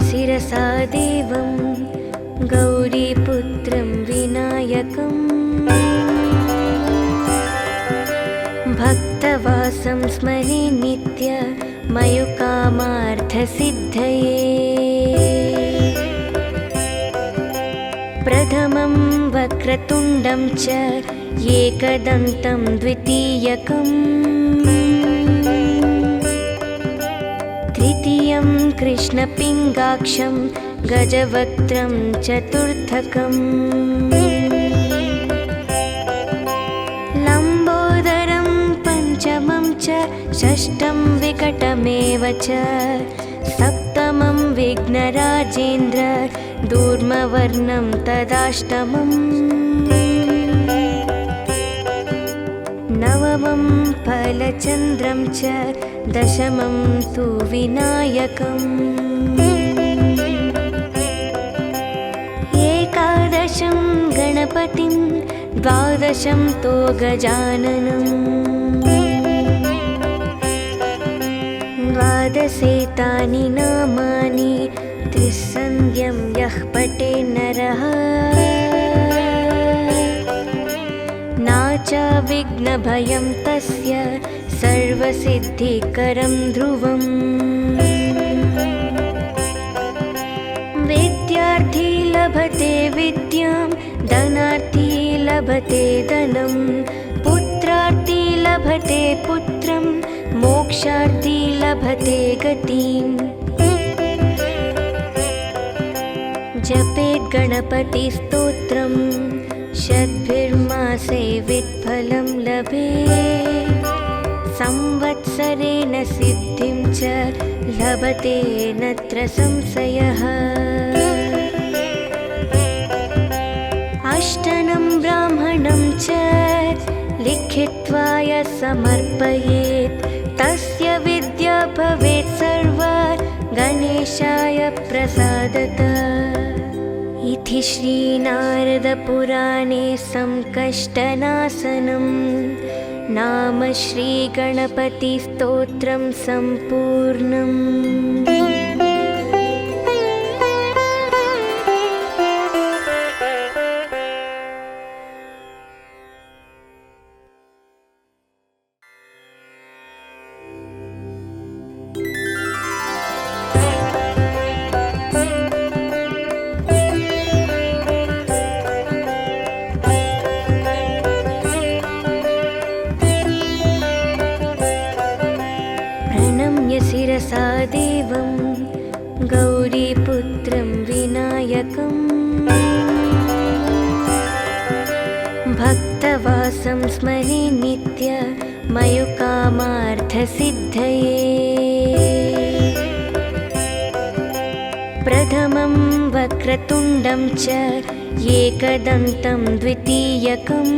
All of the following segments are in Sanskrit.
शिरसा देवं गौरीपुत्रं विनायकम् भक्तवासं स्मरे नित्य मयुकामार्थसिद्धये प्रथमं वक्रतुण्डं च एकदन्तं द्वितीयकम् तृतीयं कृष्णपिङ्गाक्षं गजवक्त्रं चतुर्थकम् लम्बोदरं पञ्चमं च षष्ठं विकटमेव च सप्तमं विघ्नराजेन्द्र दूर्मवर्णं तदाष्टमम् नवमं फलचन्द्रं च दशमं तु विनायकम् एकादशं गणपतिं द्वादशं तु गजाननम् द्वादशेतानि नामानि त्रिसन्ध्यं यः पठे नरः नाचा विघ्नभयं तस्य सर्वसिद्धिकरं ध्रुवम् विद्यार्थी लभते विद्यां धनार्थी लभते धनं पुत्रार्थी लभते पुत्रं मोक्षार्थी लभते गतिम् जपेत् गणपतिस्तोत्रं शतभिर्मासे वित्फलं लभेत् संवत्सरेण सिद्धिं च लभते नत्र संशयः अष्टनं ब्राह्मणं च लिखित्वा यः समर्पयेत् तस्य विद्या भवेत् सर्वा गणेशाय प्रसादतः इति श्रीनारदपुराणे संकष्टनाशनं नाम श्रीगणपतिस्तोत्रं सम्पूर्णम्। शिरसा देवं गौरीपुत्रं विनायकम् भक्तवासं स्मरे नित्य मयुकामार्थसिद्धये प्रथमं वक्रतुण्डं च एकदन्तं द्वितीयकम्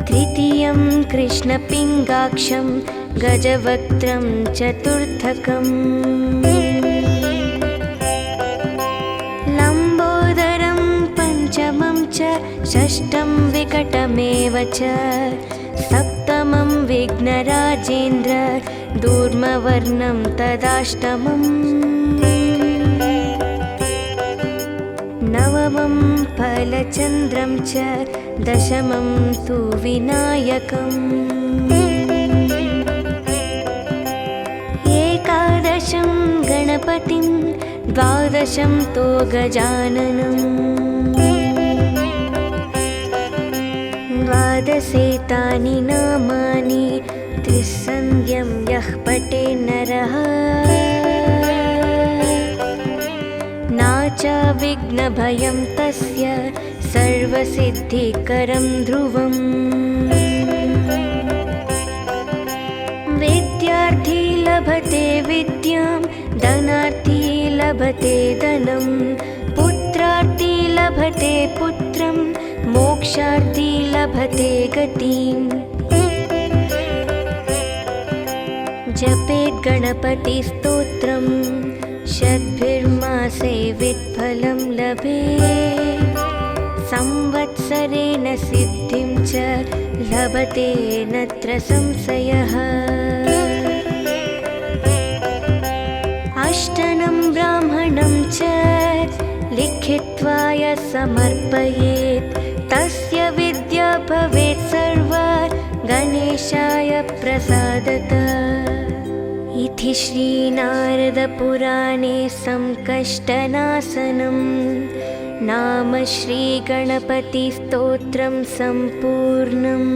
तृतीयं कृष्णपिङ्गाक्षं गजवक्त्रं चतुर्थकम् लम्बोदरं पञ्चमं च षष्ठं विकटमेव च सप्तमं विघ्नराजेन्द्र दूर्मवर्णं तदाष्टमम् नवमं फलचन्द्रं च दशमं तु विनायकम् एकादशं गणपतिं द्वादशं तु गजाननम् द्वादशेतानि नामानि त्रिसन्ध्यं यः पठे नरः नाचा विघ्नभयं तस्य सर्वसिद्धिकरं ध्रुवम् विद्यार्थी लभते विद्यां धनार्थी लभते धनं पुत्रार्थी लभते पुत्रं मोक्षार्थी लभते गतिम् जपेत् गणपतिस्तोत्रं शतभिर्मासे वित्फलं लभेत् संवत्सरेण सिद्धिं च लभते नत्र संशयः अष्टनं ब्राह्मणं च लिखित्वा य समर्पयेत् तस्य विद्या भवेत् सर्वा गणेशाय प्रसादतः। इति श्रीनारदपुराणे संकष्टनाशनं नाम श्रीगणपतिस्तोत्रं सम्पूर्णम्।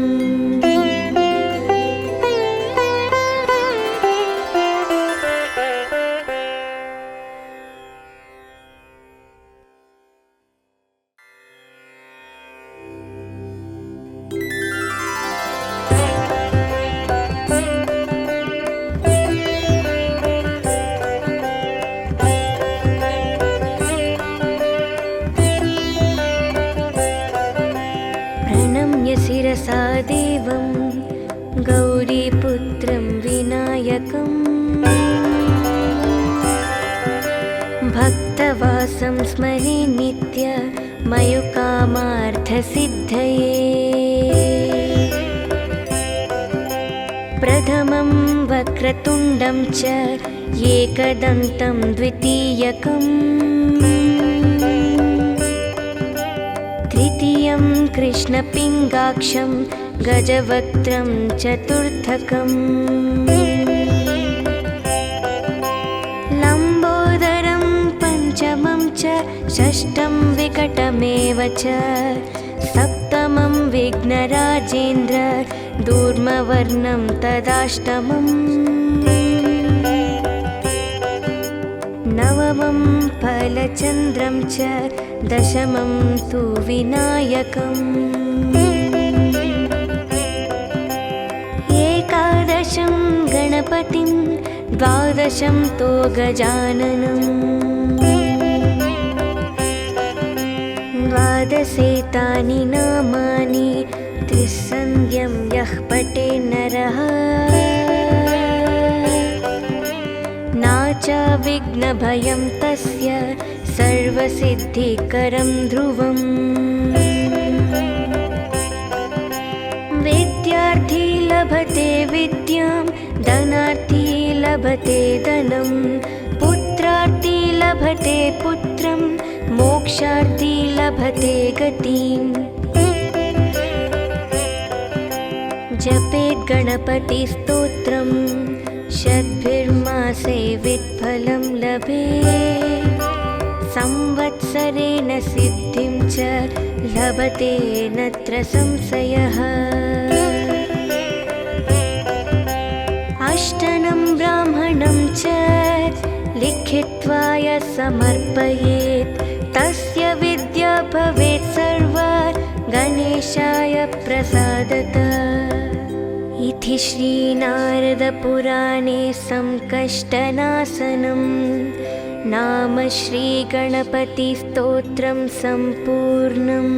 शिरसा देवं गौरीपुत्रं विनायकम् भक्तवासं स्मरे नित्य मयुकामार्थसिद्धये। प्रथमं वक्रतुण्डं च एकदन्तं द्वितीयकम् तृतीयं कृष्णपिङ्गाक्षं गजवक्त्रं चतुर्थकम् लम्बोदरं पञ्चमं च षष्ठं विकटमेव च सप्तमं विघ्नराजेन्द्र दूर्मवर्णं तदाष्टमम् नवमं फलचन्द्रं च दशमं तु विनायकम् एकादशं गणपतिं द्वादशं तु गजाननम् द्वादशेतानि नामानि त्रिसन्ध्यं यः पठे नरः नाचा विघ्नभयं तस्य सर्वसिद्धिकरं ध्रुवम्। विद्यार्थी लभते विद्यां धनार्थी लभते धनं पुत्रार्थी लभते पुत्रं मोक्षार्थी लभते गतिम्। जपेत् गणपतिस्तोत्रं षड्भिर्मासे वित्फलं लभेत् संवत्सरेण सिद्धिं च लभते नत्र संशयः। अष्टनं ब्राह्मणं च लिखित्वा य समर्पयेत् तस्य विद्या भवेत् सर्वा गणेशाय प्रसादतः। इति श्रीनारदपुराणे संकष्टनाशनं नाम श्रीगणपतिस्तोत्रं सम्पूर्णम्।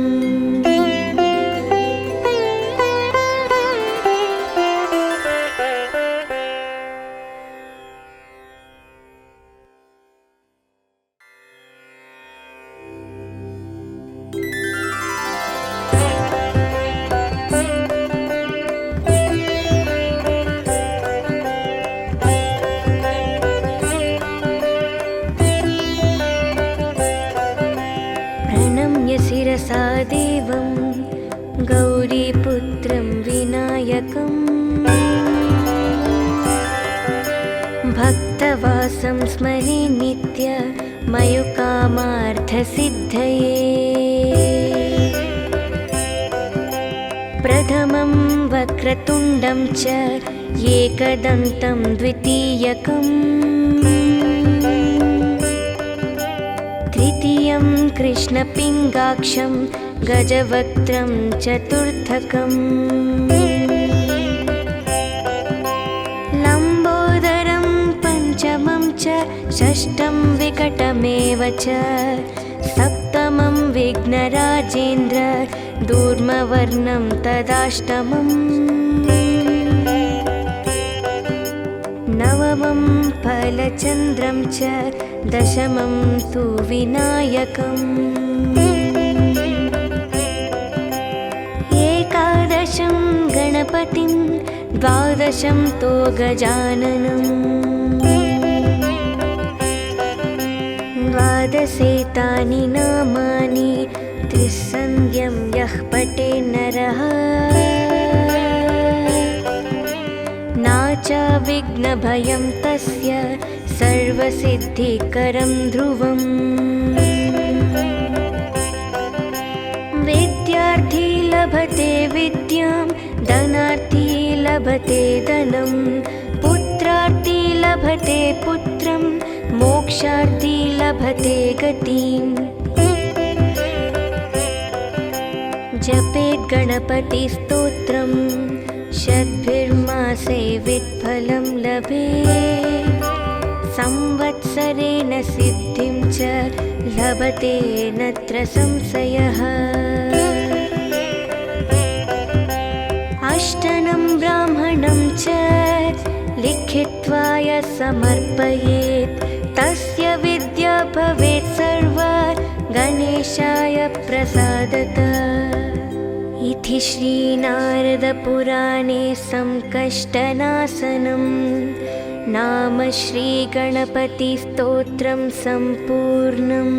शिरसा देवं गौरीपुत्रं विनायकम् भक्तवासं स्मरे नित्य मयुकामार्थसिद्धये। प्रथमं वक्रतुण्डं च एकदन्तं द्वितीयकम् तृतीयं कृष्णपिङ्गाक्षं गजवक्त्रं चतुर्थकम् लम्बोदरं पञ्चमं च षष्ठं विकटमेव च सप्तमं विघ्नराजेन्द्र दूर्मवर्णं तदाष्टमम् नवमं फलचन्द्रं च दशमं तु विनायकम् एकादशं गणपतिं द्वादशं तु गजाननम् द्वादशेतानि नामानि त्रिसन्ध्यं यः पठे नरः नाचाविघ्नभयं तस्य सर्वसिद्धिकरं ध्रुवम् विद्यार्थी लभते विद्यां धनार्थी लभते धनं पुत्रार्थी लभते पुत्रं मोक्षार्थी लभते गतिम् जपेत् गणपतिस्तोत्रं शतभिर्मासे वित्फलं लभेत् संवत्सरेण सिद्धिं च लभते नत्र संशयः अष्टनं ब्राह्मणं च लिखित्वा यः समर्पयेत् तस्य विद्या भवेत् सर्वा गणेशाय प्रसादतः इति श्रीनारदपुराणे संकष्टनाशनं नाम श्रीगणपतिस्तोत्रं सम्पूर्णम्।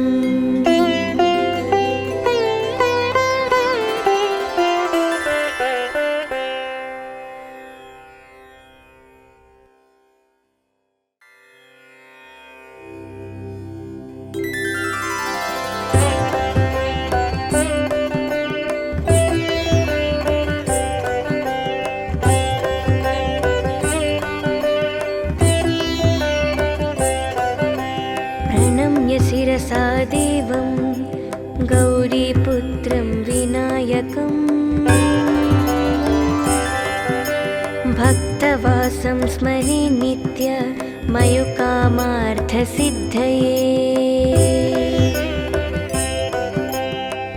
शिरसा देवं गौरीपुत्रं विनायकम् भक्तवासं स्मरे नित्य मयुकामार्थसिद्धये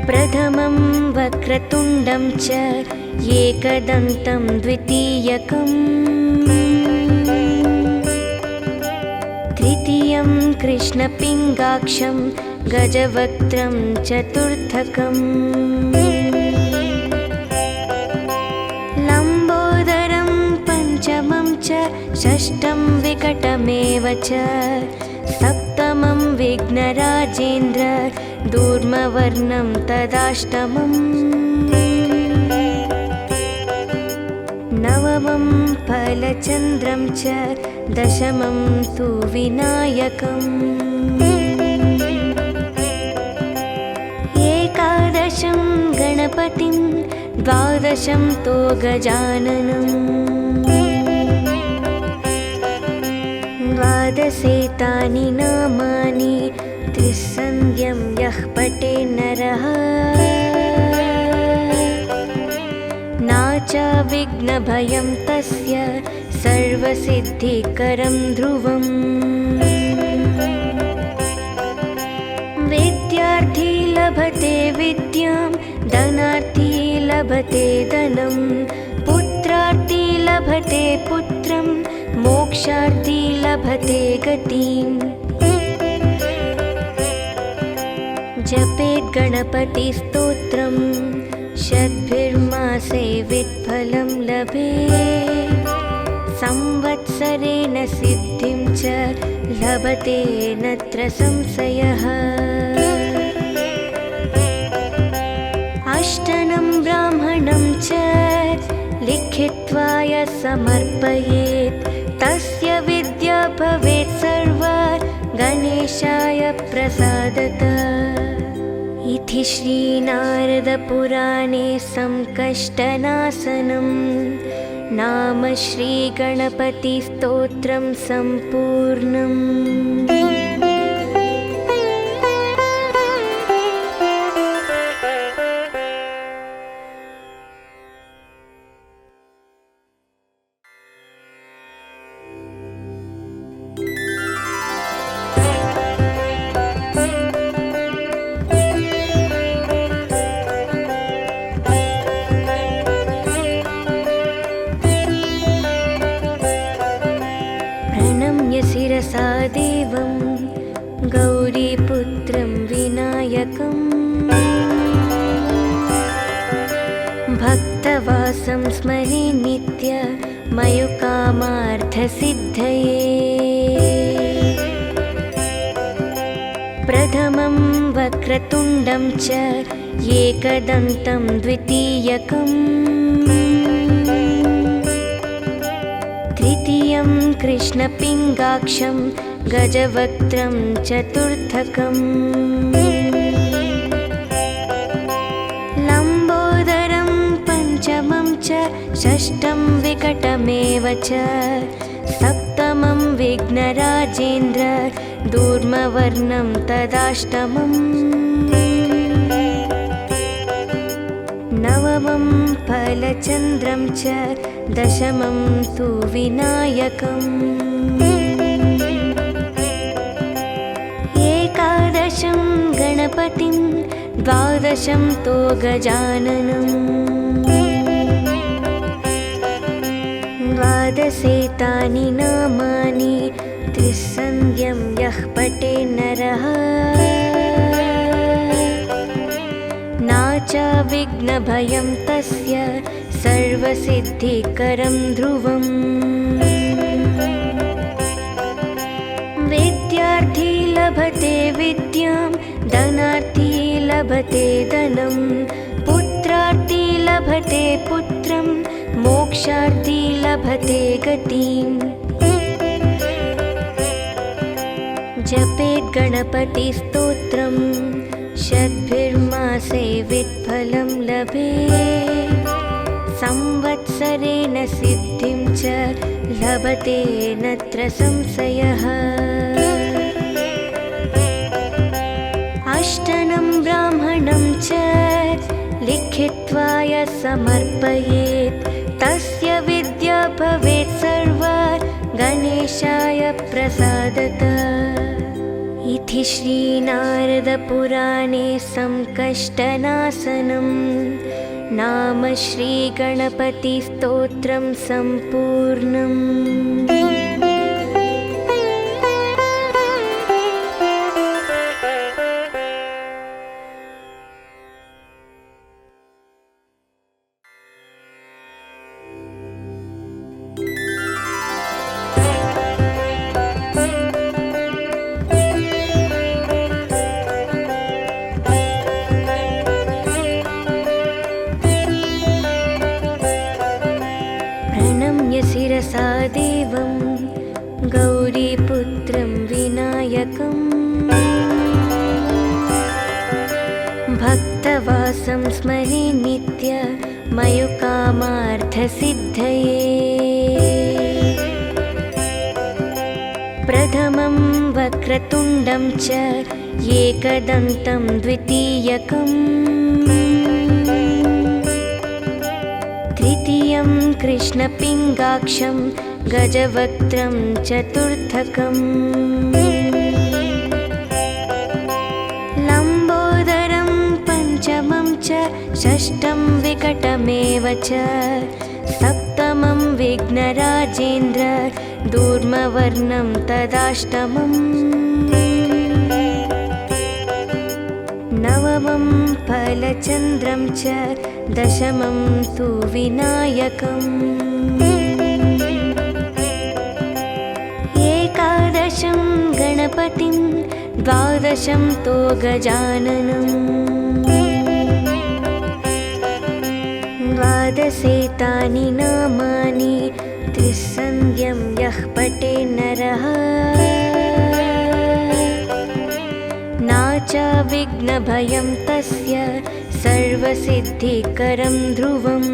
प्रथमं वक्रतुण्डं च एकदन्तं द्वितीयकम् तृतीयं कृष्णपिङ्गाक्षं गजवक्त्रं चतुर्थकम् लम्बोदरं पञ्चमं च षष्ठं विकटमेव च सप्तमं विघ्नराजेन्द्र दूर्मवर्णं तदाष्टमम् नवमं फलचन्द्रं च दशमं तु विनायकम् एकादशं गणपतिं द्वादशं तु गजाननम् द्वादशेतानि नामानि त्रिसन्ध्यं यः पठे नरः नाचाविघ्नभयं तस्य सर्वसिद्धिकरं ध्रुवम् विद्यार्थी लभते विद्यां धनार्थी लभते धनं पुत्रार्थी लभते पुत्रं मोक्षार्थी लभते गतिम् जपेत् गणपतिस्तोत्रं शतभिर्मासे वित्फलं लभेत् संवत्सरेण सिद्धिं च लभते नत्र संशयः अष्टनं ब्राह्मणं च लिखित्वा यः समर्पयेत् तस्य विद्या भवेत् सर्वा गणेशाय प्रसादतः इति श्रीनारदपुराणे संकष्टनाशनं नाम श्रीगणपतिस्तोत्रं सम्पूर्णम्। शिरसा देवं गौरीपुत्रं विनायकम् भक्तवासं स्मरे नित्य मयुकामार्थसिद्धये प्रथमं वक्रतुण्डं च एकदन्तं द्वितीयकम् तृतीयं कृष्णपिङ्गाक्षं गजवक्त्रं चतुर्थकम् लम्बोदरं पञ्चमं च षष्ठं विकटमेव च सप्तमं विघ्नराजेन्द्र दूर्मवर्णं तदाष्टमम् नवमं फलचन्द्रं च दशमं तु विनायकम् एकादशं गणपतिं द्वादशं तु गजाननम् द्वादशेतानि नामानि त्रिसन्ध्यं यः पठे नरः नाचा विघ्नभयं तस्य सर्वसिद्धिकरं ध्रुवम् विद्यार्थी लभते विद्यां धनार्थी लभते धनं पुत्रार्थी लभते पुत्रं मोक्षार्थी लभते गतिम् जपेत् गणपतिस्तोत्रं षड्भिर्मासे वित्फलं लभेत् संवत्सरेण सिद्धिं च लभते नत्र संशयः अष्टनं ब्राह्मणं च लिखित्वा यः समर्पयेत् तस्य विद्या भवेत् सर्वा गणेशाय प्रसादतः इति श्रीनारदपुराणे संकष्टनाशनं नाम श्रीगणपतिस्तोत्रं सम्पूर्णम्। शिरसा देवं गौरीपुत्रं विनायकम् भक्तवासं स्मरे नित्य मयुकामार्थसिद्धये प्रथमं वक्रतुण्डं च एकदन्तं द्वितीयकम् तृतीयं कृष्णपिङ्गाक्षं गजवक्त्रं चतुर्थकम् लम्बोदरं पञ्चमं च षष्ठं विकटमेव च सप्तमं विघ्नराजेन्द्र दूर्मवर्णं तदाष्टमम् नवमं फलचन्द्रं च दशमं तु विनायकम् एकादशं गणपतिं द्वादशं तु गजाननम् द्वादशेतानि नामानि त्रिसन्ध्यं यः पठे नरः नाचा विघ्नभयं तस्य सर्वसिद्धिकरं ध्रुवम्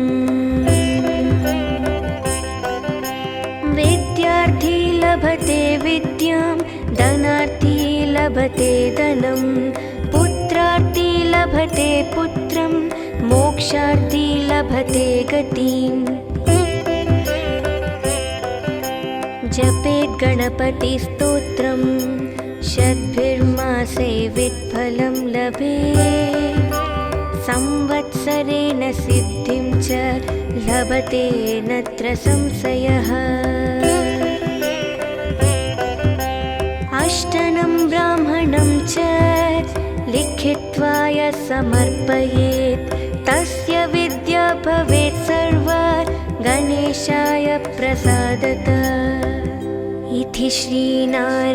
विद्यार्थी लभते विद्यां धनार्थी लभते धनं पुत्रार्थी लभते पुत्रं मोक्षार्थी लभते गतिम् जपेत् गणपतिस्तोत्रं षड्भिर्मासे वित्फलं लभेत् संवत्सरेण सिद्धिं च लभते नत्र संशयः अष्टनं ब्राह्मणं च लिखित्वा यः समर्पयेत् तस्य विद्या भवेत् सर्वा गणेशाय प्रसादतः इति श्रीनारदपुराणे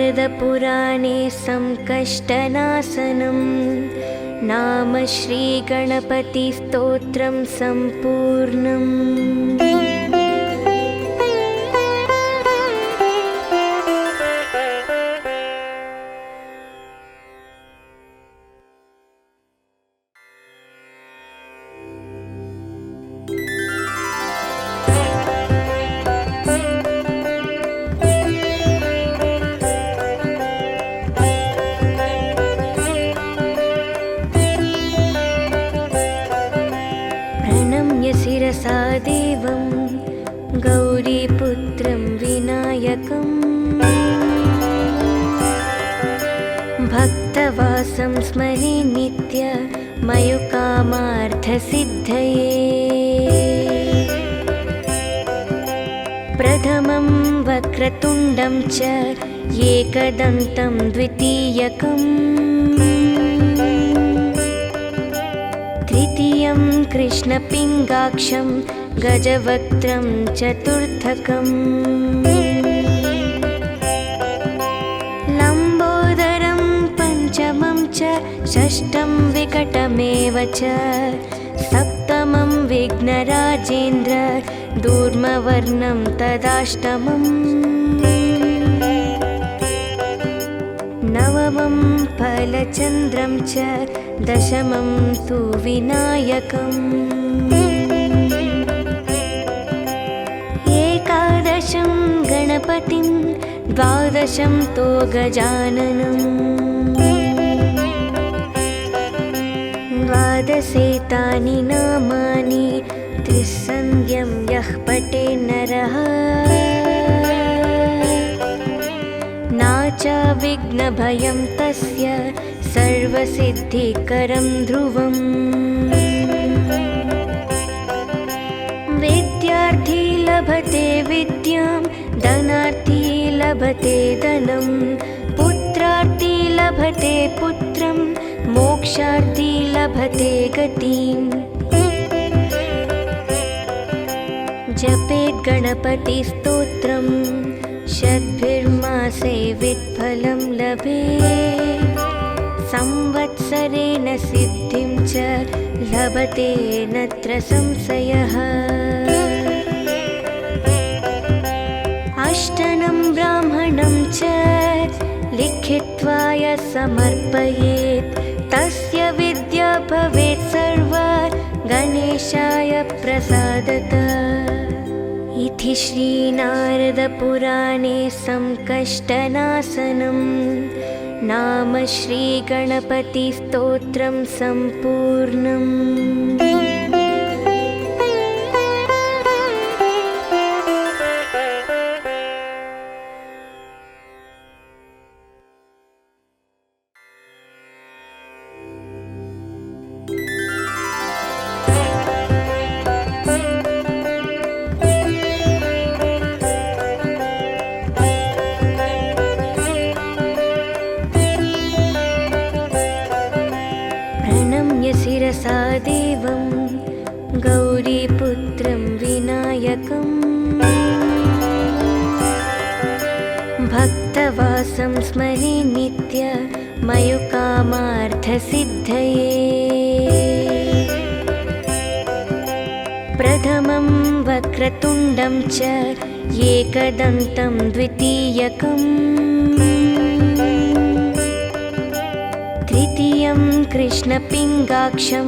संकष्टनाशनं नाम श्रीगणपतिस्तोत्रं सम्पूर्णम्। शिरसा देवं गौरीपुत्रं विनायकम् भक्तवासं स्मरे नित्य मयुकामार्थसिद्धये। प्रथमं वक्रतुण्डं च एकदन्तं द्वितीयकम् तृतीयं कृष्णपिङ्गाक्षं गजवक्त्रं चतुर्थकम् लम्बोदरं पञ्चमं च षष्ठं विकटमेव च सप्तमं विघ्नराजेन्द्र दूर्मवर्णं तदाष्टमम् नवमं फलचन्द्रं च दशमं तु विनायकम् एकादशं गणपतिं द्वादशं तु गजाननम् द्वादशेतानि नामानि त्रिसन्ध्यं यः पठे नरः नाच विघ्नभयं तस्य सर्वसिद्धिकरं ध्रुवम्। विद्यार्थी लभते विद्यां धनार्थी लभते धनं पुत्रार्थी लभते पुत्रं मोक्षार्थी लभते गतिम्। जपेत् गणपतिस्तोत्रं षड्भिर्मासे वित्फलं लभेत् संवत्सरेण सिद्धिं च लभते नत्र संशयः। अष्टनं ब्राह्मणं च लिखित्वा यः समर्पयेत् तस्य विद्या भवेत् सर्वा गणेशाय प्रसादतः। इति श्रीनारदपुराणे संकष्टनाशनं नाम श्रीगणपतिस्तोत्रं सम्पूर्णम्। शिरसा देवं गौरीपुत्रं विनायकम् भक्तवासं स्मरे नित्य मयुकामार्थसिद्धये। प्रथमं वक्रतुण्डं च एकदन्तं द्वितीयकम् तृतीयं कृष्णपिङ्गाक्षं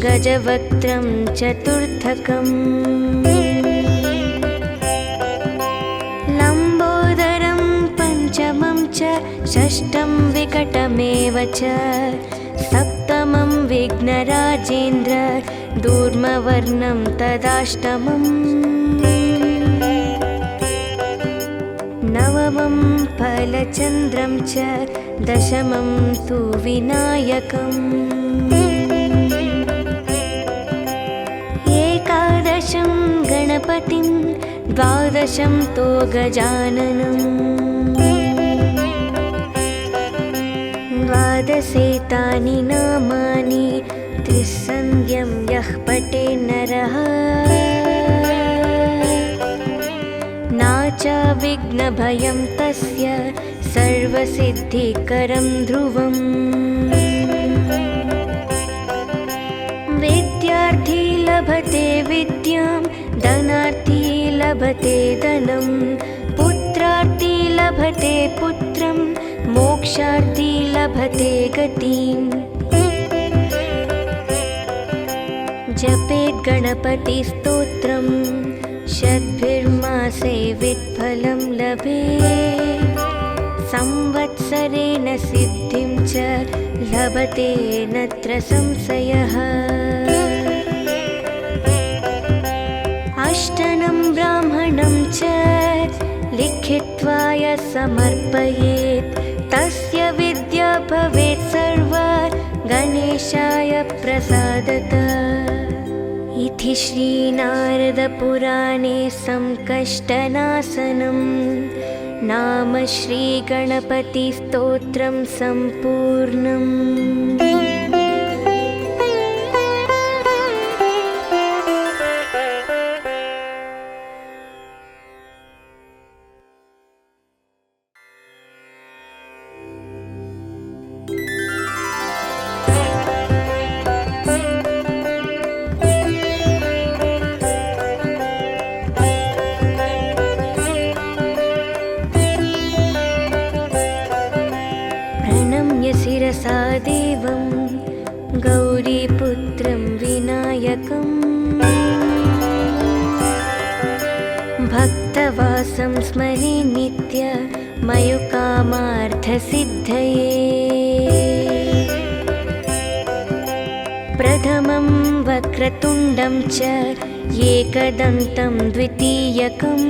गजवक्त्रं चतुर्थकम् लम्बोदरं पञ्चमं च षष्ठं विकटमेव च सप्तमं विघ्नराजेन्द्र दूर्मवर्णं तदाष्टमम् नवमं फलचन्द्रं च दशमं तु विनायकम् एकादशं गणपतिं द्वादशं तु गजाननम् द्वादशेतानि नामानि त्रिसन्ध्यं यः पठे नरः नाच विघ्नभयं तस्य सर्वसिद्धिकरं ध्रुवम्। विद्यार्थी लभते विद्यां, धनार्थी लभते धनं, पुत्रार्थी लभते पुत्रं, मोक्षार्थी लभते गतिम्। जपेत् गणपतिस्तोत्रं, शतभिर्मासे वित्फलं लभेत्, संवत्सरेण सिद्धिं च लभते नत्र संशयः। अष्टनं ब्राह्मणं च लिखित्वा यः समर्पयेत्, तस्य विद्या भवेत् सर्वा गणेशाय प्रसादतः। इति श्रीनारदपुराणे संकष्टनाशनं नाम श्रीगणपतिस्तोत्रं सम्पूर्णम्। शिरसा देवं गौरीपुत्रं विनायकम्, भक्तवासं स्मरे नित्य मयुकामार्थसिद्धये। प्रथमं वक्रतुण्डं च एकदन्तं द्वितीयकम्,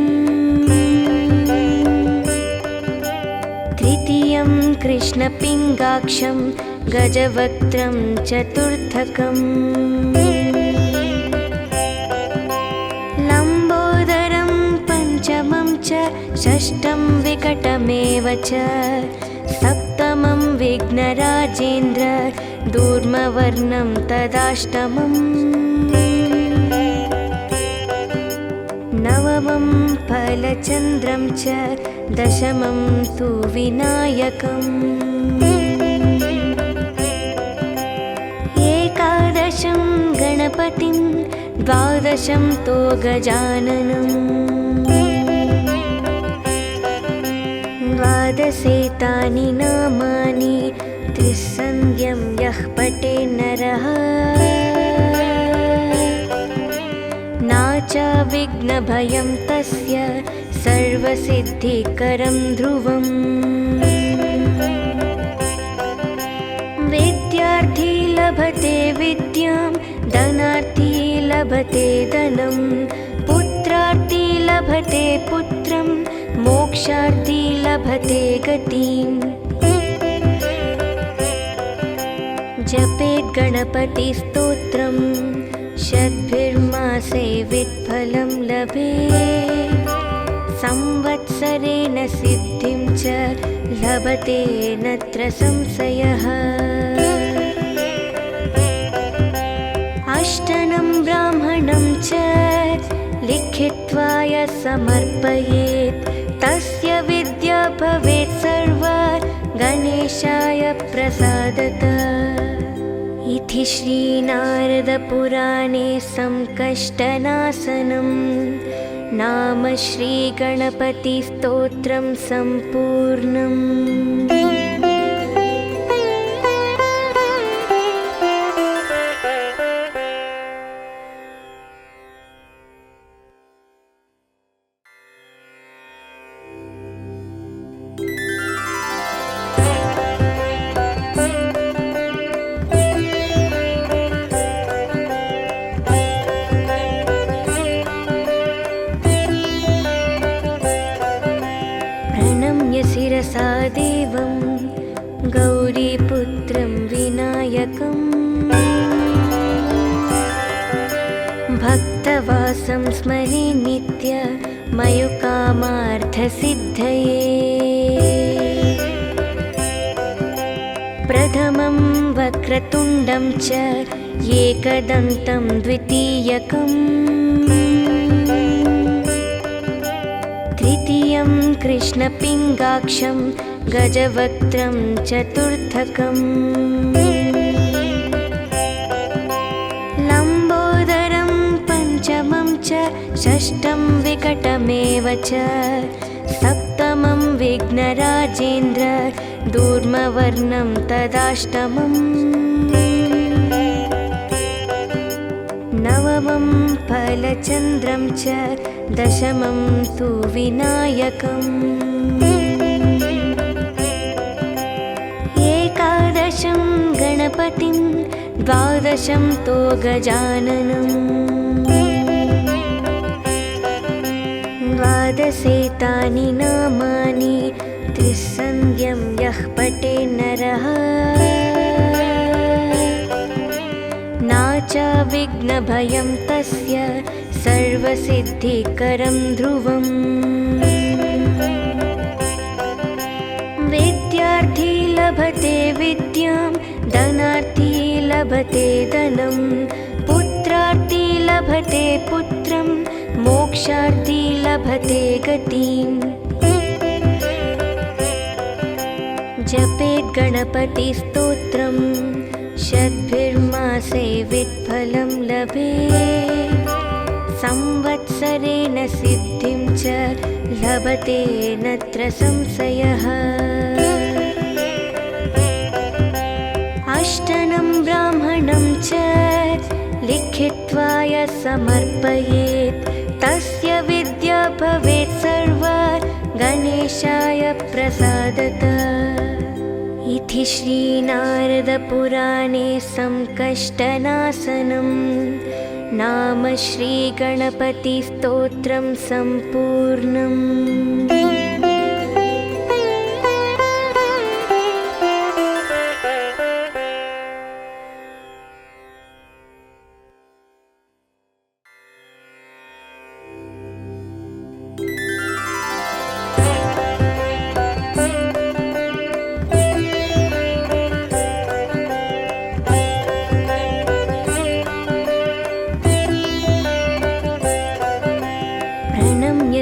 तृतीयं कृष्णपिङ्गाक्षं गजवक्त्रं चतुर्थकम्, लम्बोदरं पञ्चमं च षष्ठं विकटमेव च, सप्तमं विघ्नराजेन्द्र दूर्मवर्णं तदाष्टमम्, नवमं फलचन्द्रं च दशमं तु विनायकम्, एकादशं गणपतिं द्वादशं तु गजाननम्, द्वादशेतानि नामानि त्रिसन्ध्यं यः पठेन्नरः, नाचा विघ्नभयं तस्य सर्वसिद्धिकरं ध्रुवम्। विद्यार्थी लभते विद्यां, धनार्थी लभते धनं, पुत्रार्थी लभते पुत्रं, मोक्षार्थी लभते गतिम्। जपेत् गणपतिस्तोत्रं, शतभिर्मासे वित्फलं लभेत्, संवत्सरेण सिद्धिं च लभते नत्र संशयः। अष्टनं ब्राह्मणं च लिखित्वा यः समर्पयेत्, तस्य विद्या भवेत् सर्वा गणेशाय प्रसादतः। इति श्रीनारदपुराणे संकष्टनाशनं नाम श्रीगणपतिस्तोत्रं सम्पूर्णम्। शिरसा देवं गौरीपुत्रं विनायकम्, भक्तवासं स्मरे नित्य मयुकामार्थसिद्धये। प्रथमं वक्रतुण्डं च एकदन्तं द्वितीयकम्, तृतीयं कृष्णपिङ्गाक्षं गजवक्त्रं चतुर्थकम्, षष्ठं विकटमेव च सप्तमं विघ्नराजेन्द्र दूर्मवर्णं तदाष्टमम् नवमं फलचन्द्रं च दशमं तु विनायकम् एकादशं गणपतिं द्वादशं तु गजाननम् द्वादशेतानि नामानि त्रिसन्ध्यं यः पठे नरः नाचा विघ्नभयं तस्य सर्वसिद्धिकरं ध्रुवम् विद्यार्थी लभते विद्यां धनार्थी लभते धनं पुत्रार्थी लभते पुत्रं मोक्षार्थी लभते गतिम् जपेत् गणपतिस्तोत्रं शतभिर्मासे वित्फलं लभेत् संवत्सरेण सिद्धिं च लभते नत्र संशयः अष्टनं ब्राह्मणं च लिखित्वा यः समर्पयेत् तस्य विद्या भवेत् सर्वा गणेशाय प्रसादतः इति श्रीनारदपुराणे संकष्टनाशनं नाम श्रीगणपतिस्तोत्रं सम्पूर्णम्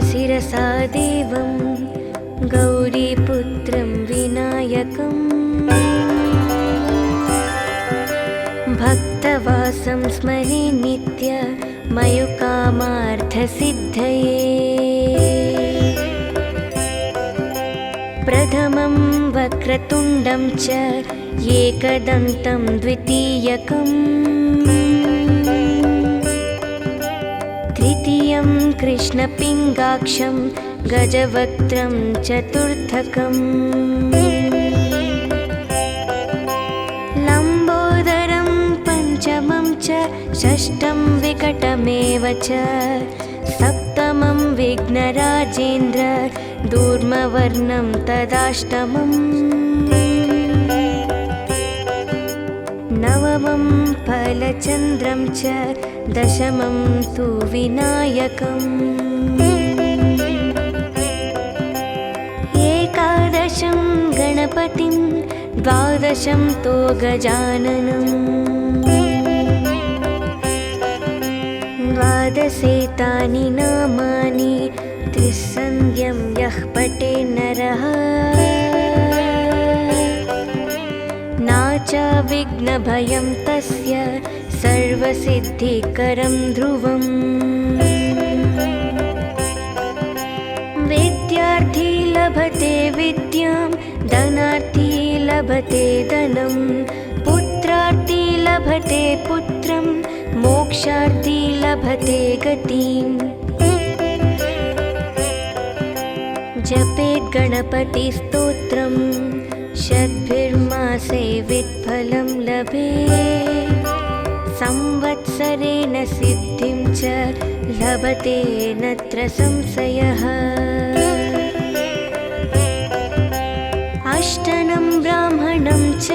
शिरसा देवं गौरीपुत्रं विनायकम् भक्तवासं स्मरे नित्य मयुकामार्थसिद्धये प्रथमं वक्रतुण्डं च एकदन्तं द्वितीयकम् तृतीयं कृष्णपिङ्गाक्षं गजवक्त्रं चतुर्थकम् लम्बोदरं पञ्चमं च षष्ठं विकटमेव च सप्तमं विघ्नराजेन्द्र दूर्मवर्णं तदाष्टमम् नवमं फलचन्द्रं च दशमं तु विनायकम् एकादशं गणपतिं द्वादशं तु गजाननम् द्वादशेतानि नामानि त्रिसन्ध्यं यः पठे नरः नाचा विघ्नभयं तस्य सर्वसिद्धिकरं ध्रुवम् विद्यार्थी लभते विद्यां धनार्थी लभते धनं पुत्रार्थी लभते पुत्रं मोक्षार्थी लभते गतिम् जपेत् गणपतिस्तोत्रं शतभिर्मासे वित्फलं लभेत् संवत्सरेण सिद्धिं च लभते नत्र संशयः अष्टनं ब्राह्मणं च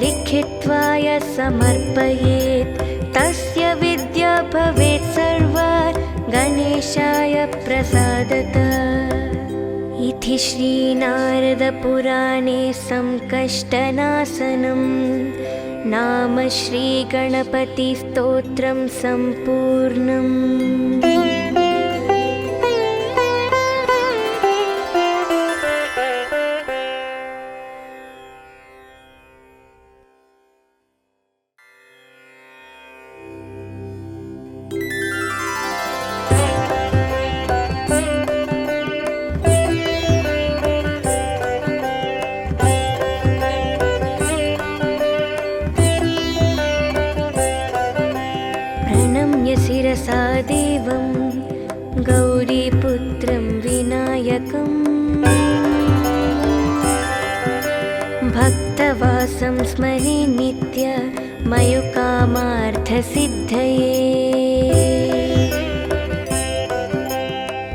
लिखित्वा यः समर्पयेत् तस्य विद्या भवेत् सर्वा गणेशाय प्रसादतः इति श्रीनारदपुराणे संकष्टनाशनं नाम श्रीगणपतिस्तोत्रं सम्पूर्णम् गौरीपुत्रं विनायकम् भक्तवासं स्मरे नित्य मयुकामार्थसिद्धये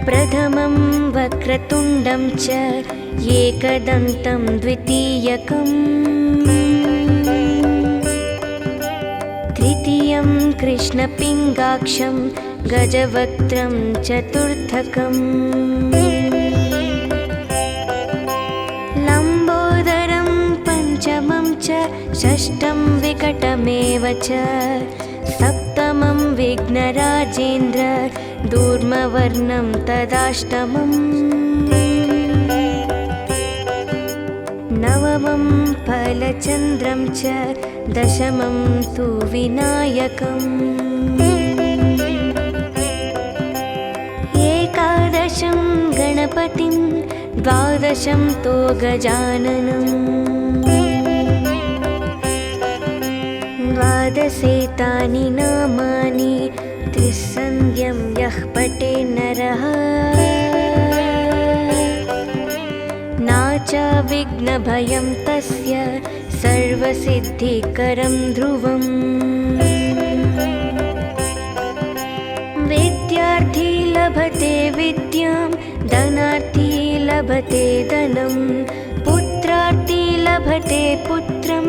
प्रथमं वक्रतुण्डं च एकदन्तं द्वितीयकम् तृतीयं कृष्णपिङ्गाक्षं गजवक्त्रं चतुर्थकम् लम्बोदरं पञ्चमं च षष्ठं विकटमेव च सप्तमं विघ्नराजेन्द्र दूर्मवर्णं तदाष्टमम् नवमं फलचन्द्रं च दशमं तु विनायकम् एकादशं गणपतिं द्वादशं तु गजाननम् द्वादशेतानि नामानि त्रिसन्ध्यं यः पठे नरः नाचा विघ्नभयं तस्य सर्वसिद्धिकरं ध्रुवम् विद्यार्थी लभते विद्यां धनार्थी लभते धनं पुत्रार्थी लभते पुत्रं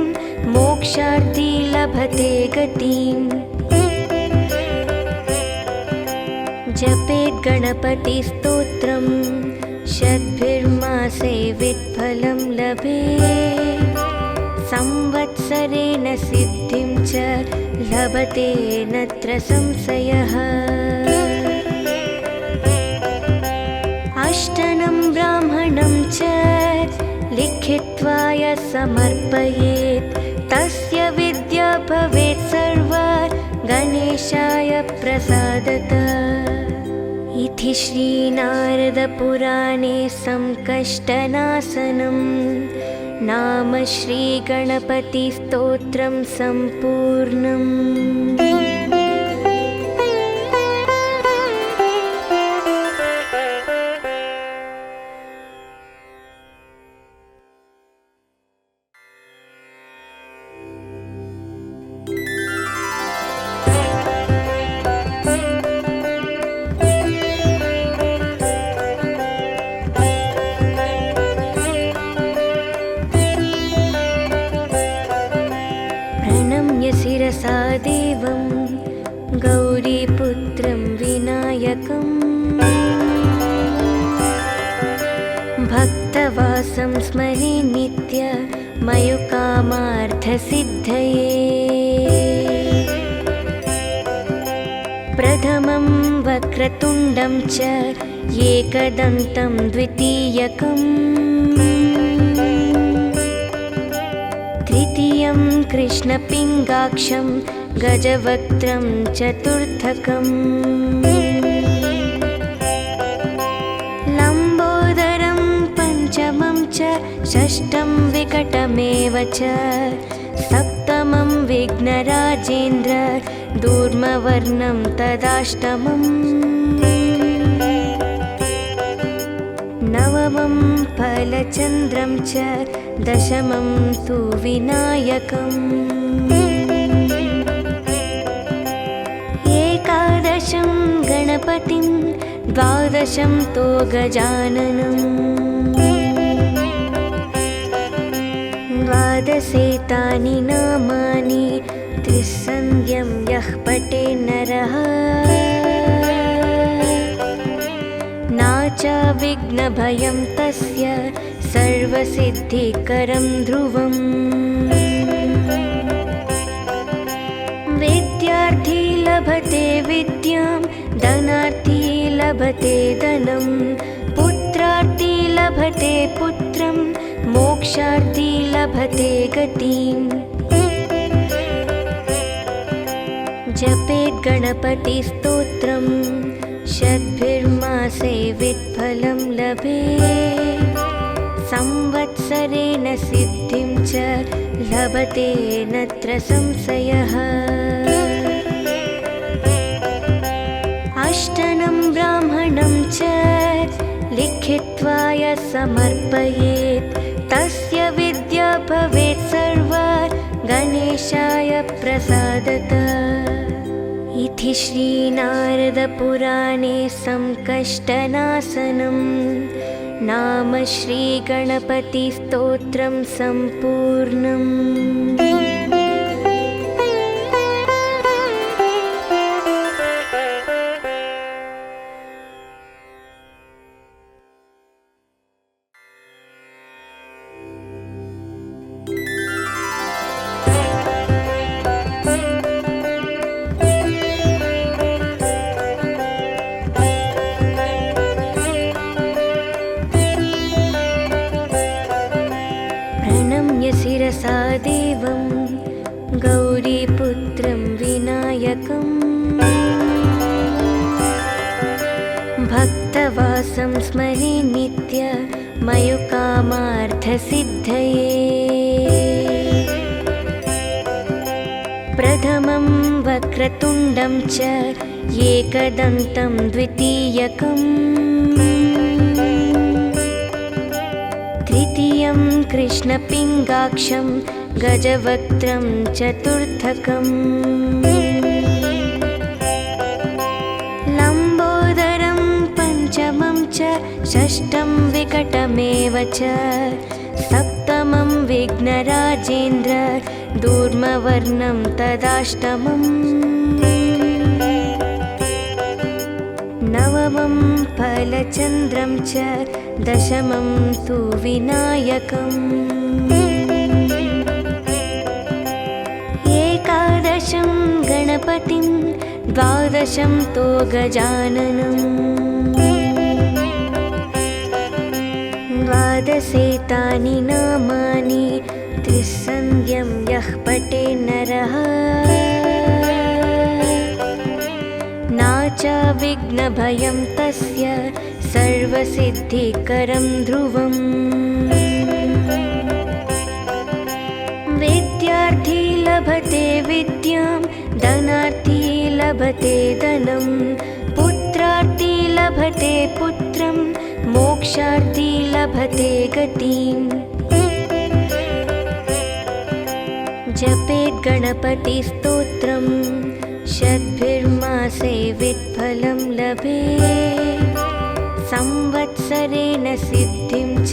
मोक्षार्थी लभते गतिम् जपेत् गणपतिस्तोत्रं शतभिर्मासे वित्फलं लभेत् संवत्सरेण सिद्धिं च लभते नत्र संशयः अष्टनं ब्राह्मणं च लिखित्वा यः समर्पयेत् तस्य विद्या भवेत् सर्वा गणेशाय प्रसादतः इति श्रीनारदपुराणे संकष्टनाशनं नाम श्रीगणपतिस्तोत्रं सम्पूर्णम्। शिरसा देवं गौरीपुत्रं विनायकम् भक्तवासं स्मरे नित्य मयुकामार्थसिद्धये प्रथमं वक्रतुण्डं च एकदन्तं द्वितीयकम् तृतीयं कृष्णपिङ्गाक्षं गजवक्त्रं चतुर्थकम् लम्बोदरं पञ्चमं च षष्ठं विकटमेव च सप्तमं विघ्नराजेन्द्र दूर्मवर्णं तदाष्टमम् नवमं फलचन्द्रं च दशमं तु विनायकम् एकादशं गणपतिं द्वादशं तु गजाननम् द्वादशेतानि नामानि त्रिसन्ध्यं यः पठे नरः नाचा विघ्नभयं तस्य सर्वसिद्धिकरं ध्रुवम् विद्यार्थी लभते विद्यां धनार्थी लभते धनं पुत्रार्थी लभते पुत्रं मोक्षार्थी लभते गतिम् जपेत् गणपतिस्तोत्रं शतभिर्मासे वित्फलं लभेत् संवत्सरेण सिद्धिं च लभते नत्र संशयः अष्टनं ब्राह्मणं च लिखित्वा य समर्पयेत् तस्य विद्या भवेत् सर्वा गणेशाय प्रसादतः। इति श्रीनारदपुराणे संकष्टनाशनं नाम श्रीगणपतिस्तोत्रं सम्पूर्णम्। शिरसा देवं गौरीपुत्रं विनायकम् भक्तवासं स्मरे नित्य मयुकामार्थसिद्धये। प्रथमं वक्रतुण्डं च एकदन्तं द्वितीयकम् तृतीयं कृष्णपिङ्गाक्षं गजवक्त्रं चतुर्थकम् लम्बोदरं पञ्चमं च षष्ठं विकटमेव च सप्तमं विघ्नराजेन्द्र दूर्मवर्णं तदाष्टमम् नवमं फलचन्द्रं च दशमं तु विनायकम् एकादशं गणपतिं द्वादशं तु गजाननम् द्वादशेतानि नामानि त्रिसन्ध्यं यः पठे नरः नाच विघ्नभयं तस्य सर्वसिद्धिकरं ध्रुवम्। विद्यार्थी लभते विद्यां धनार्थी लभते धनं पुत्रार्थी लभते पुत्रं मोक्षार्थी लभते गतिम्। जपेत् गणपतिस्तोत्रं षड्भिर्मासे वित्फलं लभेत् संवत्सरेण सिद्धिं च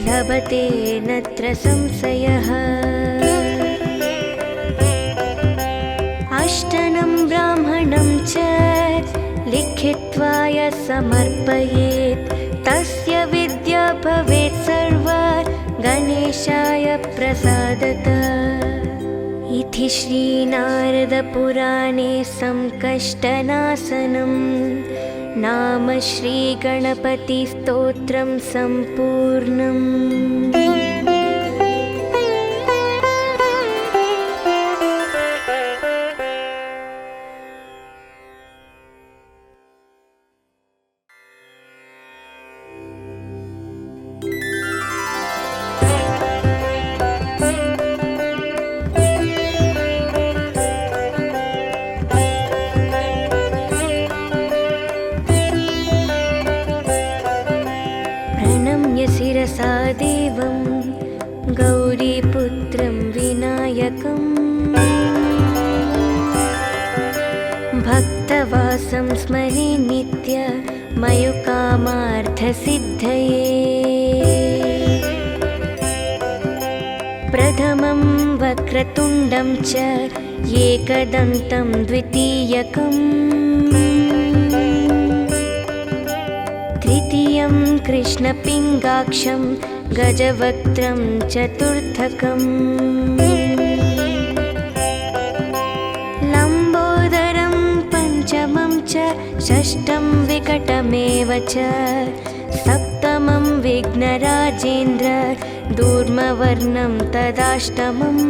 लभते नत्र संशयः। अष्टनं ब्राह्मणं च लिखित्वा य समर्पयेत् तस्य विद्या भवेत् सर्वा गणेशाय प्रसादतः। इति श्रीनारदपुराणे संकष्टनाशनं नाम श्रीगणपतिस्तोत्रं सम्पूर्णम्। शिरसा देवं गौरीपुत्रं विनायकम् भक्तवासं स्मरे नित्य मयुकामार्थसिद्धये। प्रथमं वक्रतुण्डं च एकदन्तं द्वितीयकम् तृतीयं कृष्णपिङ्गाक्षं गजवक्त्रं चतुर्थकम् लम्बोदरं पञ्चमं च षष्ठं विकटमेव च सप्तमं विघ्नराजेन्द्र दूर्मवर्णं तदाष्टमम्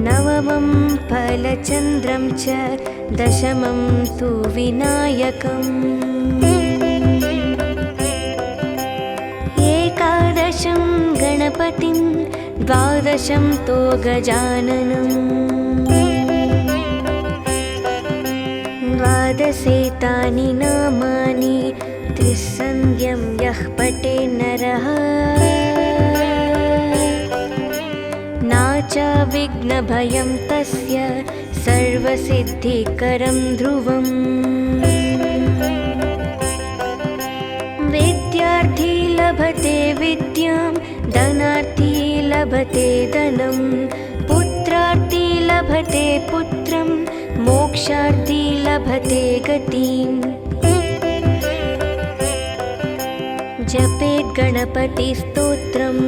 नवमं फलचन्द्रं च दशमं तु विनायकम् एकादशं गणपतिं द्वादशं तु गजाननम् द्वादशेतानि नामानि त्रिसन्ध्यं यः पठे नरः नाचाविघ्नभयं तस्य सर्वसिद्धिकरं ध्रुवम् विद्यार्थी लभते विद्यां धनार्थी लभते धनं पुत्रार्थी लभते पुत्रं मोक्षार्थी लभते गतिम् जपेत् गणपतिस्तोत्रं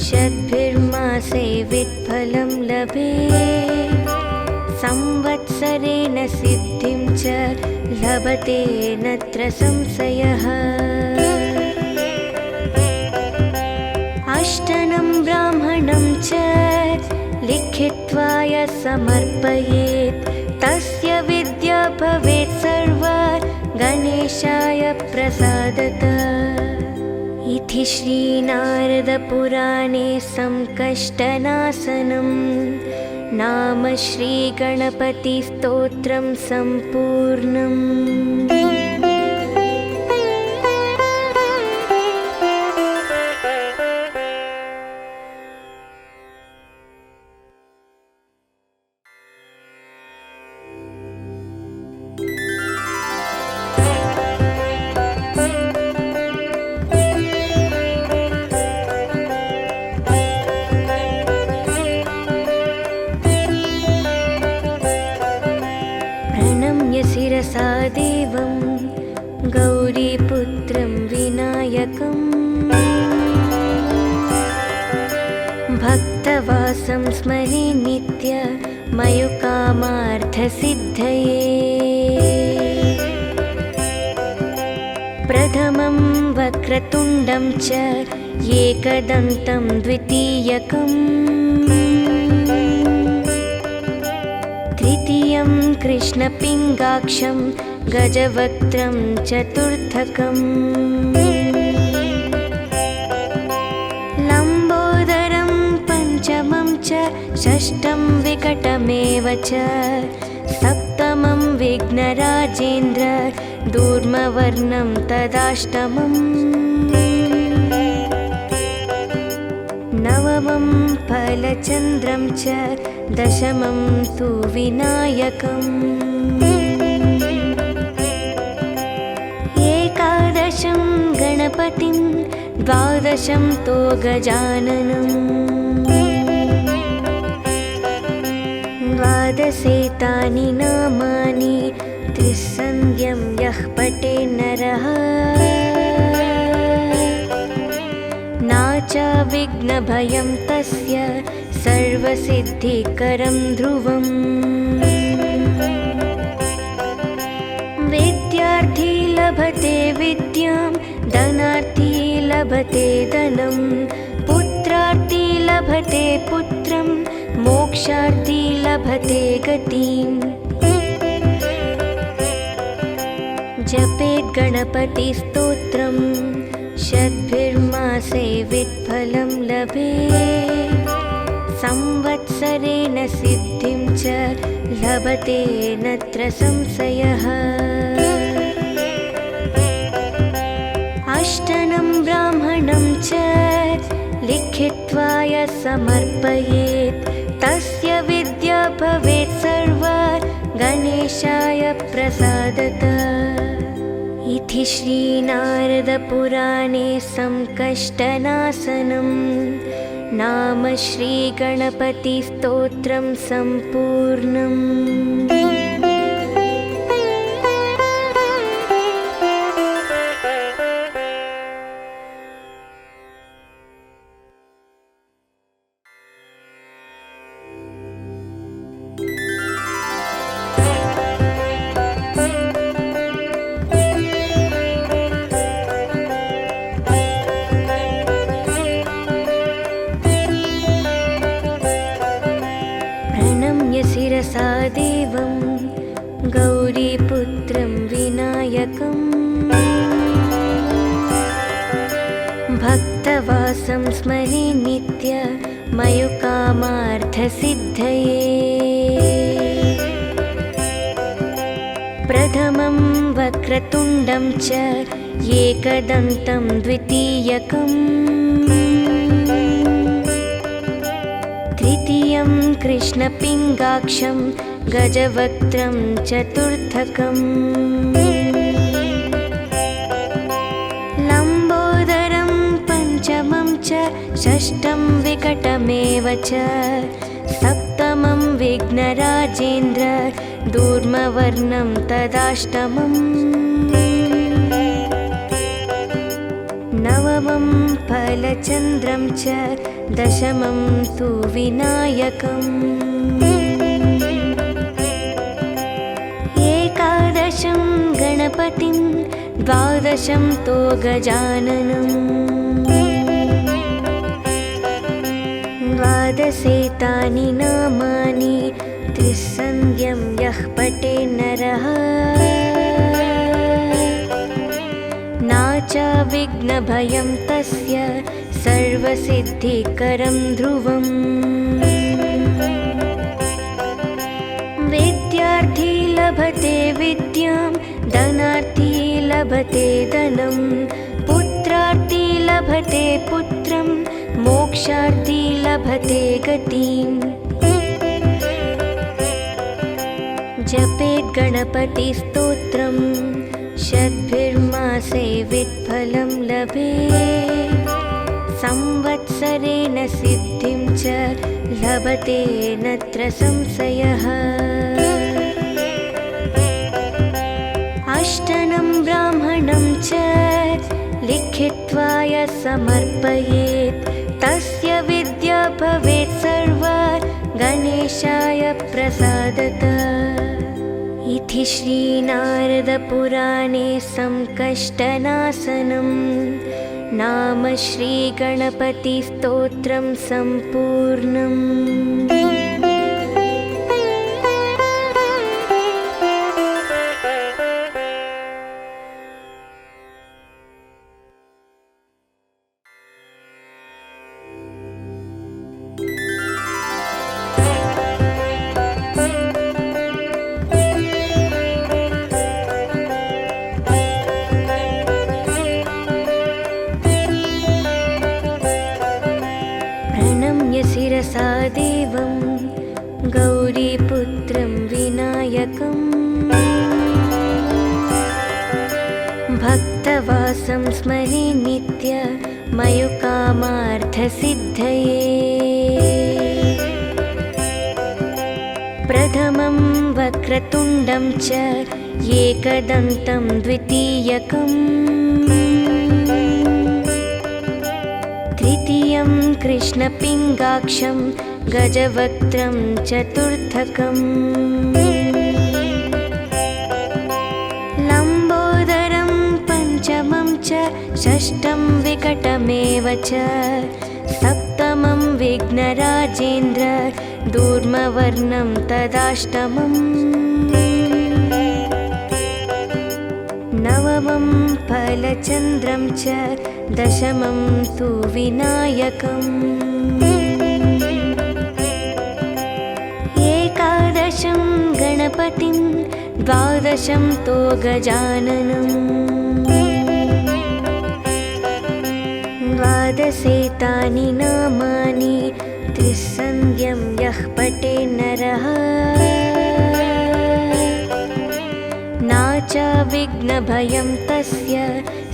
शतभिर्मासे वित्फलं लभेत् संवत्सरेण सिद्धिं च लभते नत्र संशयः अष्टनं ब्राह्मणं च लिखित्वा यः समर्पयेत् तस्य विद्या भवेत् सर्वा गणेशाय प्रसादतः इति श्रीनारदपुराणे संकष्टनाशनं नाम श्रीगणपतिस्तोत्रं सम्पूर्णम्। शिरसा देवं गौरीपुत्रं विनायकम् भक्तवासं स्मरे नित्य मयुकामार्थसिद्धये प्रथमं वक्रतुण्डं च एकदन्तं द्वितीयकम् तृतीयं कृष्णपिङ्गाक्षं गजवक्त्रं चतुर्थकम् लम्बोदरं पञ्चमं च षष्ठं विकटमेव च सप्तमं विघ्नराजेन्द्र दूर्मवर्णं तदाष्टमम् नवमं फलचन्द्रं च दशमं तु विनायकम् एकादशं गणपतिं द्वादशं तु गजाननम् द्वादशेतानि नामानि त्रिसन्ध्यं यः पठे नरः नाचाविघ्नभयं तस्य सर्वसिद्धिकरं ध्रुवम् विद्यार्थी लभते विद्यां धनार्थी लभते धनं पुत्रार्थी लभते पुत्रं मोक्षार्थी लभते गतिम् जपेत् गणपतिस्तोत्रं शतभिर्मासे वित्फलं लभेत् संवत्सरेण सिद्धिं च लभते नत्र संशयः अष्टनं ब्राह्मणं च लिखित्वा यः समर्पयेत् तस्य विद्या भवेत् सर्वा गणेशाय प्रसादतः इति श्रीनारदपुराणे संकष्टनाशनं नाम श्रीगणपतिस्तोत्रं सम्पूर्णम्। शिरसा देवं गौरीपुत्रं विनायकम् भक्तवासं स्मरे नित्य मयुकामार्थसिद्धये प्रथमं वक्रतुण्डं च एकदन्तं द्वितीयकम् तृतीयं कृष्णपिङ्गाक्षं गजवक्त्रं चतुर्थकम् लम्बोदरं पञ्चमं च षष्ठं विकटमेव च सप्तमं विघ्नराजेन्द्र दूर्मवर्णं तदाष्टमम् नवमं फलचन्द्रं च दशमं तु विनायकम् एकादशं गणपतिं द्वादशं तु गजाननम् द्वादशेतानि नामानि त्रिसन्ध्यं यः पठे नरः नाचा विघ्नभयं तस्य सर्वसिद्धिकरं ध्रुवम् विद्यार्थी लभते विद्यां धनार्थी लभते धनं पुत्रार्थी लभते पुत्रं मोक्षार्थी लभते गतिम् जपेत् गणपतिस्तोत्रं षड्भिर्मासे वित्फलं लभेत् संवत्सरेण सिद्धिं च लभते नत्र संशयः अष्टनं ब्राह्मणं च लिखित्वा यः समर्पयेत् तस्य विद्या भवेत् सर्वा गणेशाय प्रसादतः इति श्रीनारदपुराणे संकष्टनाशनं नाम श्रीगणपतिस्तोत्रं सम्पूर्णम्। शिरसा देवं गौरीपुत्रं विनायकम् भक्तवासं स्मरे नित्य मयुकामार्थसिद्धये प्रथमं वक्रतुण्डं च एकदन्तं द्वितीयकम् तृतीयं कृष्णपिङ्गाक्षं गजवक्त्रं चतुर्थकम् लम्बोदरं पञ्चमं च षष्ठं विकटमेव च सप्तमं विघ्नराजेन्द्र दूर्मवर्णं तदाष्टमम् नवमं फलचन्द्रं च दशमं तु विनायकम् एकादशं गणपतिं द्वादशं तु गजाननम् द्वादशेतानि नामानि त्रिसन्ध्यं यः पठे नरः नाचा विघ्नभयं तस्य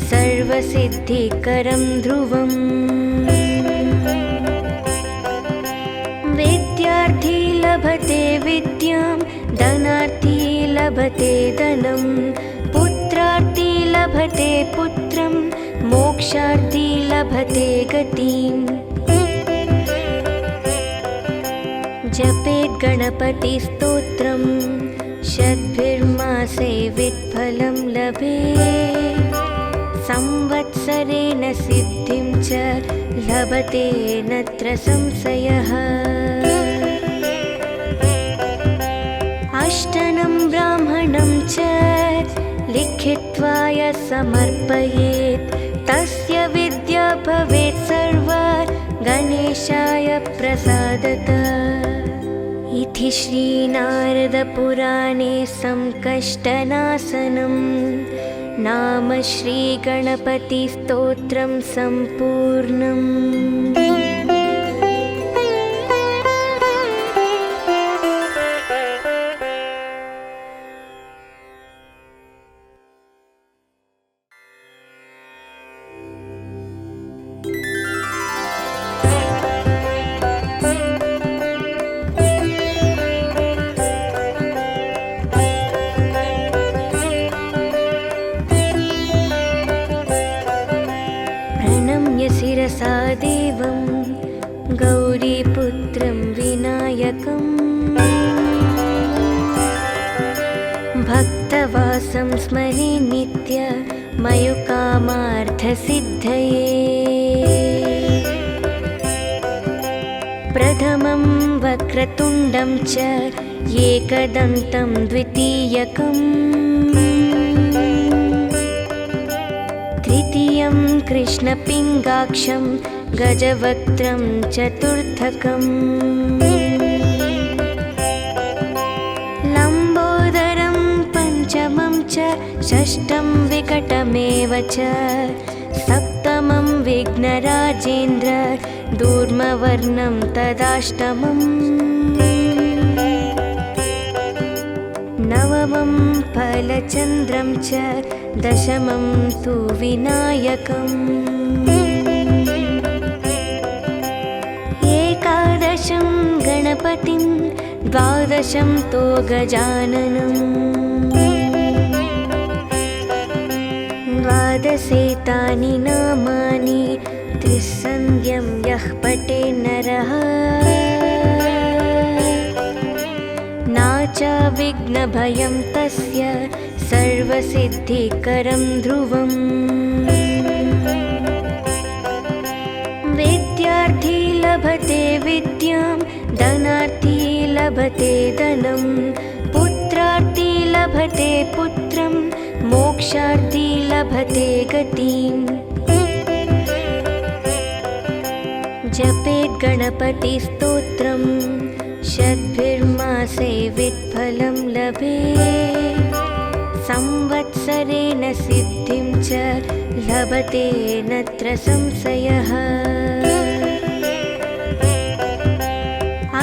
सर्वसिद्धिकरं ध्रुवम् विद्यार्थी लभते विद्यां धनार्थी लभते धनं पुत्रार्थी लभते पुत्रं मोक्षार्थी लभते गतिम् जपेत् गणपतिस्तोत्रं षड्भिर्मासे वित्फलं लभेत् संवत्सरेण सिद्धिं च लभते नत्र संशयः अष्टनं ब्राह्मणं च लिखित्वा यः समर्पयेत् तस्य विद्या भवेत् सर्वा गणेशाय प्रसादतः इति श्रीनारदपुराणे संकष्टनाशनं नाम श्रीगणपतिस्तोत्रं सम्पूर्णम्। शिरसा देवं गौरीपुत्रं विनायकम् भक्तवासं स्मरे नित्य मयुकामार्थसिद्धये। प्रथमं वक्रतुण्डं च एकदन्तं द्वितीयकम् तृतीयं कृष्णपिङ्गाक्षं गजवक्त्रं चतुर्थकम् लम्बोदरं पञ्चमं च षष्ठं विकटमेव च सप्तमं विघ्नराजेन्द्र दूर्मवर्णं तदाष्टमम् नवमं फलचन्द्रं च दशमं तु विनायकम् एकादशं गणपतिं द्वादशं तु गजाननम् द्वादशेतानि नामानि त्रिसन्ध्यं यः पठे नरः नाच विघ्नभयं तस्य सर्वसिद्धिकरं ध्रुवम्। विद्यार्थी लभते विद्यां धनार्थी लभते धनं पुत्रार्थी लभते पुत्रं मोक्षार्थी लभते गतिम्। जपेत् गणपतिस्तोत्रं षड्भिर्मासे वित्फलं लभेत् संवत्सरेण सिद्धिं च लभते नत्र संशयः।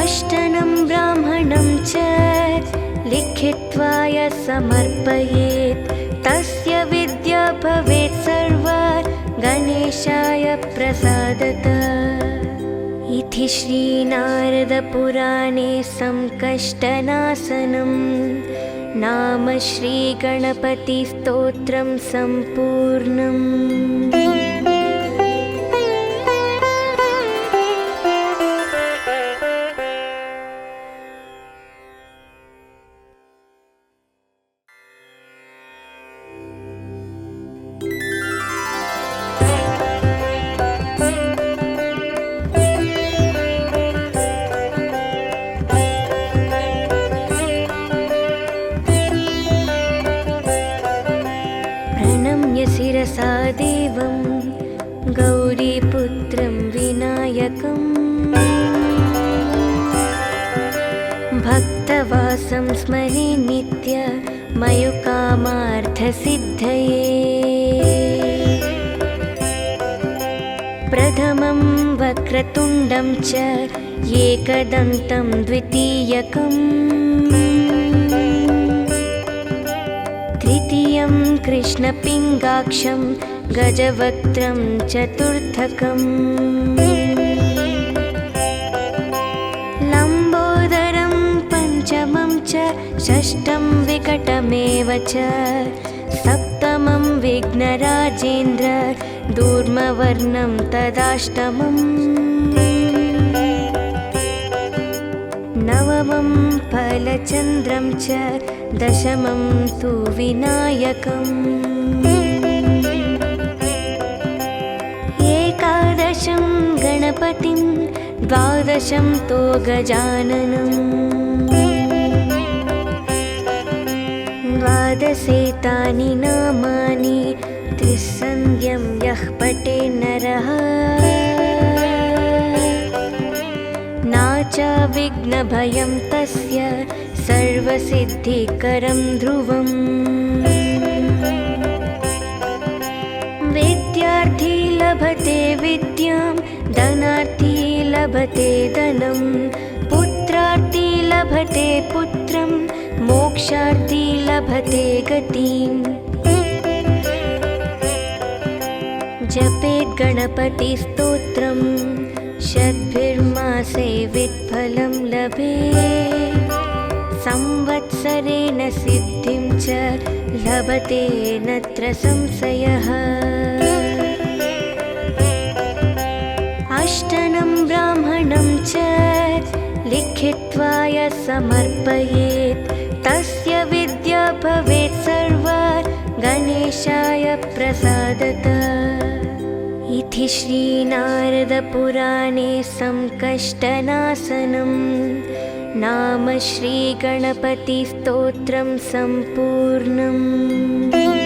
अष्टनं ब्राह्मणं च लिखित्वा यः समर्पयेत् तस्य विद्या भवेत् सर्वा गणेशाय प्रसादतः। इति श्रीनारदपुराणे संकष्टनाशनं नाम श्रीगणपतिस्तोत्रं सम्पूर्णम्। शिरसा देवं गौरीपुत्रं विनायकम् भक्तवासं स्मरे नित्य मयुकामार्थसिद्धये। प्रथमं वक्रतुण्डं च एकदन्तं द्वितीयकम् तृतीयं कृष्णपिङ्गाक्षं गजवक्त्रं चतुर्थकम् लम्बोदरं पञ्चमं च षष्ठं विकटमेव च सप्तमं विघ्नराजेन्द्र दूर्मवर्णं तदाष्टमम् नवमं फलचन्द्रं च दशमं तु विनायकम् एकादशं गणपतिं द्वादशं तु गजाननम् द्वादशेतानि नामानि त्रिसन्ध्यं यः पठे नरः नाच विघ्नभयं तस्य सर्वसिद्धिकरं ध्रुवम्। विद्यार्थी लभते विद्यां, धनार्थी लभते धनं, पुत्रार्थी लभते पुत्रं, मोक्षार्थी लभते गतिम्। जपेत् गणपतिस्तोत्रं शतभिर्मासे वित्फलं लभेत्। संवत्सरेण सिद्धिं च लभते नत्र संशयः। अष्टनं ब्राह्मणं च लिखित्वा यः समर्पयेत्, तस्य विद्या भवेत् सर्वा गणेशाय प्रसादतः। इति श्रीनारदपुराणे संकष्टनाशनं नाम श्रीगणपतिस्तोत्रं सम्पूर्णम्।